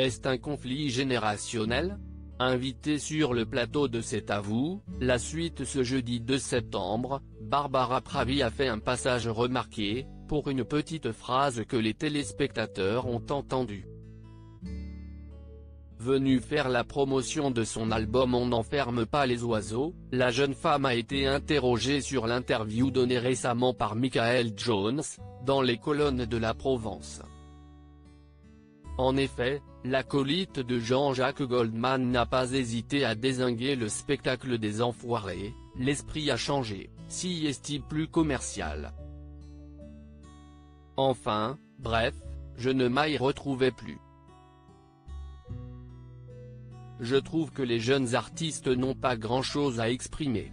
Est-ce un conflit générationnel? Invitée sur le plateau de C'est à vous, la suite ce jeudi 2 septembre, Barbara Pravi a fait un passage remarqué, pour une petite phrase que les téléspectateurs ont entendue. Venue faire la promotion de son album On n'enferme pas les oiseaux, la jeune femme a été interrogée sur l'interview donnée récemment par Michael Jones, dans les colonnes de La Provence. En effet, l'acolyte de Jean-Jacques Goldman n'a pas hésité à dézinguer le spectacle des Enfoirés, l'esprit a changé, si est-il plus commercial. Enfin, bref, je ne m'y retrouvais plus. Je trouve que les jeunes artistes n'ont pas grand-chose à exprimer.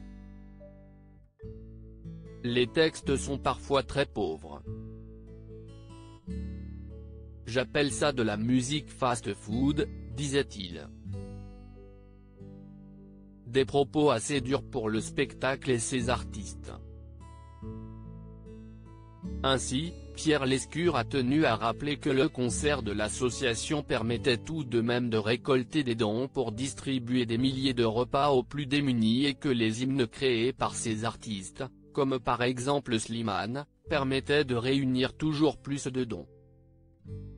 Les textes sont parfois très pauvres. J'appelle ça de la musique fast-food, disait-il. Des propos assez durs pour le spectacle et ses artistes. Ainsi, Pierre Lescure a tenu à rappeler que le concert de l'association permettait tout de même de récolter des dons pour distribuer des milliers de repas aux plus démunis et que les hymnes créés par ces artistes, comme par exemple Slimane, permettaient de réunir toujours plus de dons.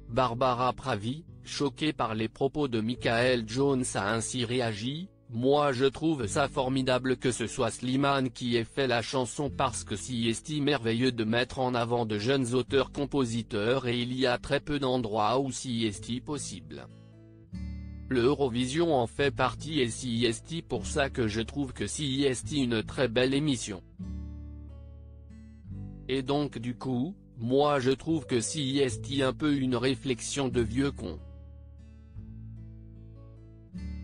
Barbara Pravi, choquée par les propos de Michael Jones, a ainsi réagi: « Moi je trouve ça formidable que ce soit Slimane qui ait fait la chanson parce que si est merveilleux de mettre en avant de jeunes auteurs-compositeurs et il y a très peu d'endroits où si est possible. L'Eurovision en fait partie et si est pour ça que je trouve que si est une très belle émission. Et donc du coup, moi je trouve que si est un peu une réflexion de vieux con.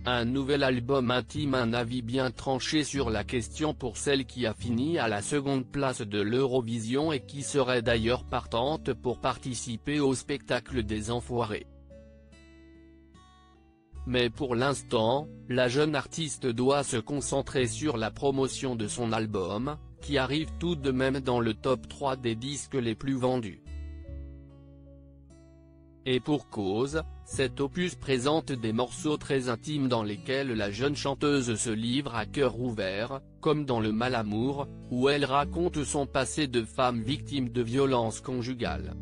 Un nouvel album intime, un avis bien tranché sur la question pour celle qui a fini à la seconde place de l'Eurovision et qui serait d'ailleurs partante pour participer au spectacle des Enfoirés. Mais pour l'instant, la jeune artiste doit se concentrer sur la promotion de son album, qui arrive tout de même dans le top 3 des disques les plus vendus. Et pour cause, cet opus présente des morceaux très intimes dans lesquels la jeune chanteuse se livre à cœur ouvert, comme dans Le Malamour, où elle raconte son passé de femme victime de violences conjugales.